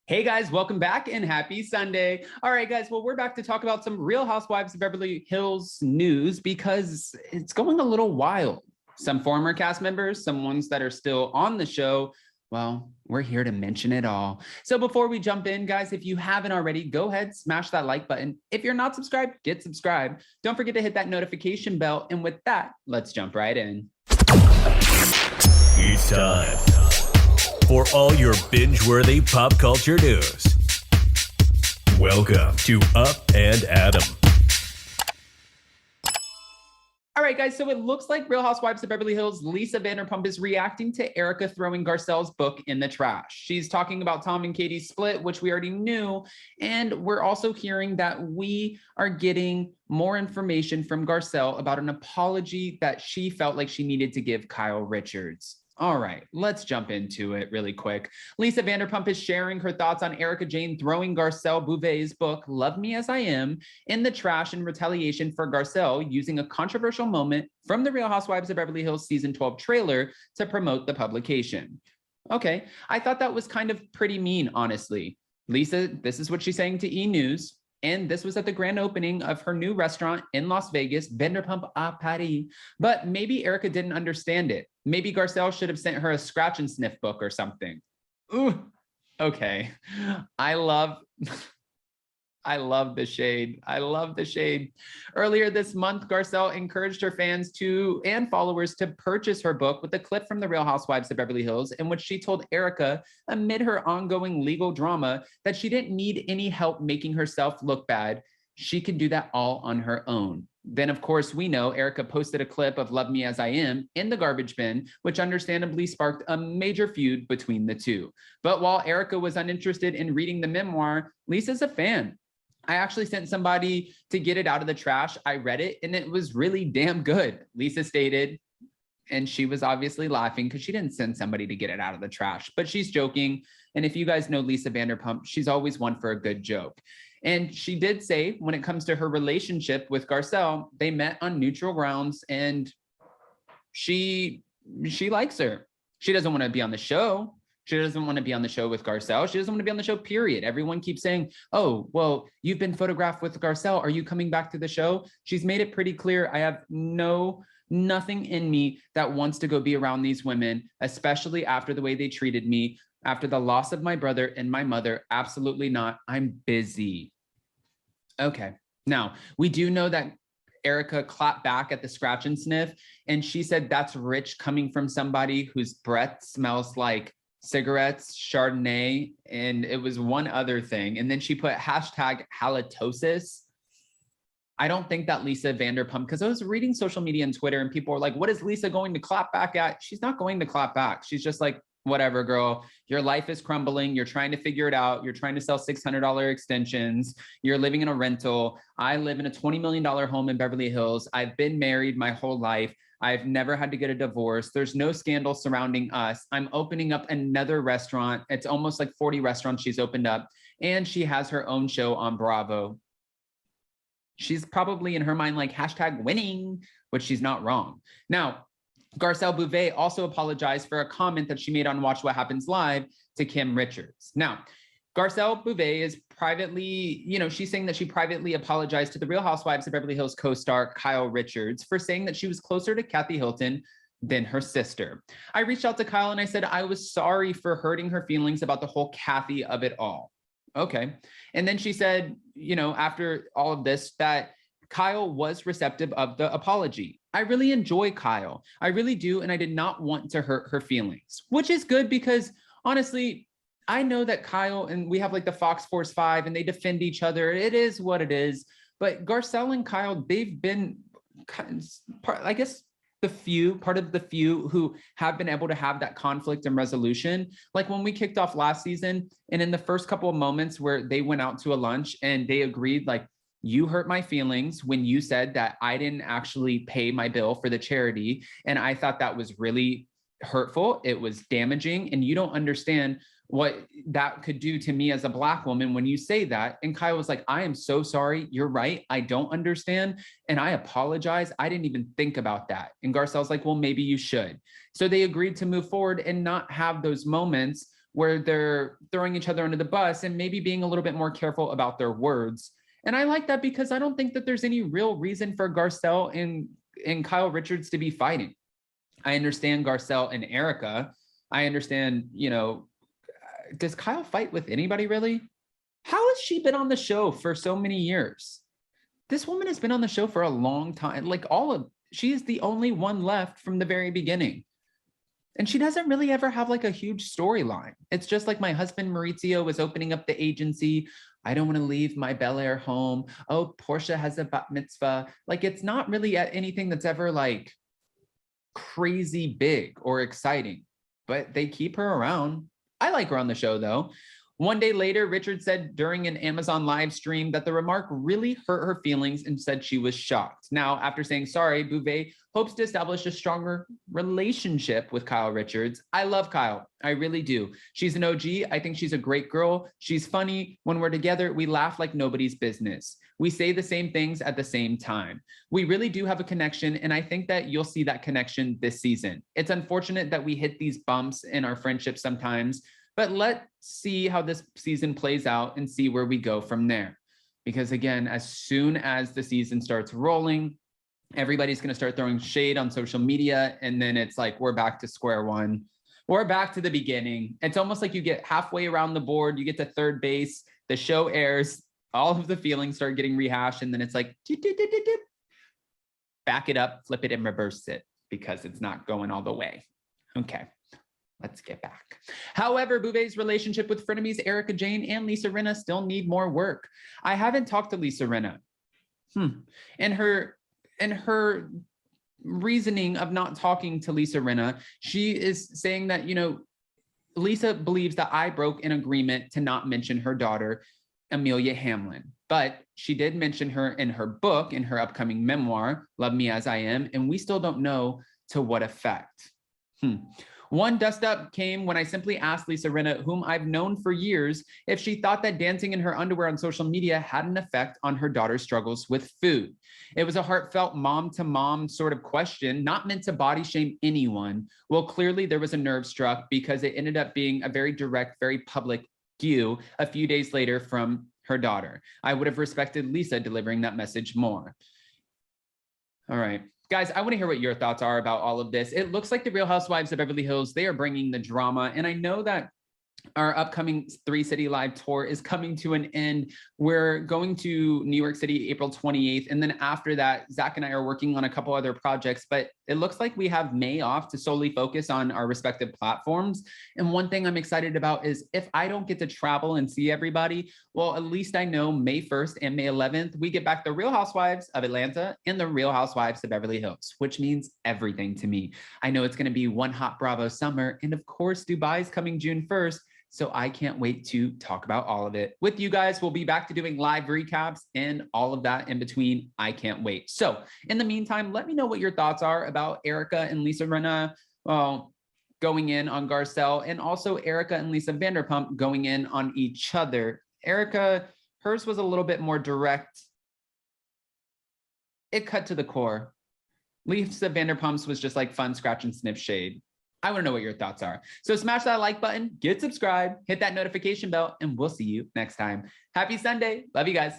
Hey guys, welcome back and happy Sunday. All right, guys, well, we're back to talk about some Real Housewives of Beverly Hills news because it's going a little wild. Some former cast members, some ones that are still on the show. Well, we're here to mention it all. So before we jump in, guys, if you haven't already, go ahead, smash that like button. If you're not subscribed, get subscribed. Don't forget to hit that notification bell. And with that, let's jump right in. It's time for all your binge-worthy pop culture news. Welcome to Up and Adam. All right, guys, so it looks like Real Housewives of Beverly Hills, Lisa Vanderpump is reacting to Erika throwing Garcelle's book in the trash. She's talking about Tom and Katie's split, which we already knew, and we're also hearing that we are getting more information from Garcelle about an apology that she felt like she needed to give Kyle Richards. All right, let's jump into it really quick. Lisa Vanderpump is sharing her thoughts on Erika Jayne throwing Garcelle Beauvais' book, Love Me As I Am, in the trash in retaliation for Garcelle using a controversial moment from the Real Housewives of Beverly Hills season 12 trailer to promote the publication. Okay, I thought that was kind of pretty mean, honestly. Lisa, this is what she's saying to E! News. And this was at the grand opening of her new restaurant in Las Vegas, Vanderpump à Paris. But maybe Erika didn't understand it. Maybe Garcelle should have sent her a scratch and sniff book or something. Ooh, okay. I love the shade. I love the shade. Earlier this month, Garcelle encouraged her fans and followers to purchase her book with a clip from the Real Housewives of Beverly Hills in which she told Erika, amid her ongoing legal drama, that she didn't need any help making herself look bad. She could do that all on her own. Then, of course, we know Erika posted a clip of Love Me As I Am in the garbage bin, which understandably sparked a major feud between the two. But while Erika was uninterested in reading the memoir, Lisa's a fan. I actually sent somebody to get it out of the trash. I read it and it was really damn good, Lisa stated. And she was obviously laughing because she didn't send somebody to get it out of the trash, but she's joking. And if you guys know Lisa Vanderpump, she's always one for a good joke. And she did say when it comes to her relationship with Garcelle, they met on neutral grounds and she likes her. She doesn't want to be on the show. She doesn't want to be on the show with Garcelle. She doesn't want to be on the show, period. Everyone keeps saying, oh, well, you've been photographed with Garcelle. Are you coming back to the show? She's made it pretty clear. I have nothing in me that wants to go be around these women, especially after the way they treated me, after the loss of my brother and my mother. Absolutely not. I'm busy. Okay. Now, we do know that Erika clapped back at the scratch and sniff, and she said that's rich coming from somebody whose breath smells like cigarettes, Chardonnay, and it was one other thing. And then she put hashtag halitosis. I don't think that Lisa Vanderpump, because I was reading social media and Twitter and people were like, what is Lisa going to clap back at? She's not going to clap back. She's just like, whatever, girl, your life is crumbling. You're trying to figure it out. You're trying to sell $600 extensions. You're living in a rental. I live in a $20 million home in Beverly Hills. I've been married my whole life. I've never had to get a divorce. There's no scandal surrounding us. I'm opening up another restaurant. It's almost like 40 restaurants she's opened up. And she has her own show on Bravo. She's probably in her mind like hashtag winning, which she's not wrong. Now, Garcelle Beauvais also apologized for a comment that she made on Watch What Happens Live to Kim Richards. Now, Garcelle Beauvais is privately, she's saying that she privately apologized to the Real Housewives of Beverly Hills co-star Kyle Richards for saying that she was closer to Kathy Hilton than her sister. I reached out to Kyle and I said, I was sorry for hurting her feelings about the whole Kathy of it all. Okay. And then she said, after all of this, that Kyle was receptive of the apology. I really enjoy Kyle. I really do. And I did not want to hurt her feelings, which is good because honestly, I know that Kyle and we have like the Fox Force 5 and they defend each other. It is what it is. But Garcelle and Kyle, they've been, I guess, part of the few who have been able to have that conflict and resolution. Like when we kicked off last season and in the first couple of moments where they went out to a lunch and they agreed like, you hurt my feelings when you said that I didn't actually pay my bill for the charity. And I thought that was really hurtful. It was damaging. And you don't understand what that could do to me as a Black woman when you say that. And Kyle was like, I am so sorry. You're right. I don't understand. And I apologize. I didn't even think about that. And Garcelle's like, well, maybe you should. So they agreed to move forward and not have those moments where they're throwing each other under the bus and maybe being a little bit more careful about their words. And I like that because I don't think that there's any real reason for Garcelle and Kyle Richards to be fighting. I understand Garcelle and Erika. I understand, you know, does Kyle fight with anybody really? How has she been on the show for so many years? This woman has been on the show for a long time. Like she is the only one left from the very beginning. And she doesn't really ever have like a huge storyline. It's just like my husband Maurizio was opening up the agency. I don't want to leave my Bel Air home. Oh, Portia has a bat mitzvah. Like it's not really anything that's ever like crazy big or exciting, but they keep her around. I like her on the show though. One day later, Richard said during an Amazon live stream that the remark really hurt her feelings and said she was shocked. Now, after saying sorry, Bouvet hopes to establish a stronger relationship with Kyle Richards. I love Kyle. I really do. She's an OG. I think she's a great girl. She's funny. When we're together, we laugh like nobody's business. We say the same things at the same time. We really do have a connection, and I think that you'll see that connection this season. It's unfortunate that we hit these bumps in our friendship sometimes, but let's see how this season plays out and see where we go from there. Because again, as soon as the season starts rolling, everybody's going to start throwing shade on social media. And then it's like, we're back to square one. We're back to the beginning. It's almost like you get halfway around the board, you get to third base, the show airs, all of the feelings start getting rehashed. And then it's like, back it up, flip it and reverse it because it's not going all the way. Okay. Let's get back. However, Bouvet's relationship with frenemies Erika, Jayne, and Lisa Rinna still need more work. I haven't talked to Lisa Rinna. And her reasoning of not talking to Lisa Rinna, she is saying that, you know, Lisa believes that I broke an agreement to not mention her daughter, Amelia Hamlin. But she did mention her in her book, in her upcoming memoir, Love Me As I Am, and we still don't know to what effect. One dust up came when I simply asked Lisa Rinna, whom I've known for years, if she thought that dancing in her underwear on social media had an effect on her daughter's struggles with food. It was a heartfelt mom-to-mom sort of question, not meant to body shame anyone. Well, clearly there was a nerve struck because it ended up being a very direct, very public cue a few days later from her daughter. I would have respected Lisa delivering that message more. All right. Guys, I want to hear what your thoughts are about all of this. It looks like the Real Housewives of Beverly Hills, they are bringing the drama. And I know that our upcoming 3-city live tour is coming to an end. We're going to New York City, April 28th. And then after that, Zach and I are working on a couple other projects, but it looks like we have May off to solely focus on our respective platforms. And one thing I'm excited about is if I don't get to travel and see everybody, well, at least I know May 1st and May 11th, we get back the Real Housewives of Atlanta and the Real Housewives of Beverly Hills, which means everything to me. I know it's going to be one hot Bravo summer. And of course, Dubai's coming June 1st. So I can't wait to talk about all of it with you guys. We'll be back to doing live recaps and all of that in between. I can't wait. So in the meantime, let me know what your thoughts are about Erika and Lisa Rinna going in on Garcelle, and also Erika and Lisa Vanderpump going in on each other. Erika, hers was a little bit more direct. It cut to the core. Lisa Vanderpump's was just like fun scratch and sniff shade. I want to know what your thoughts are. So smash that like button, get subscribed, hit that notification bell, and we'll see you next time. Happy Sunday. Love you guys.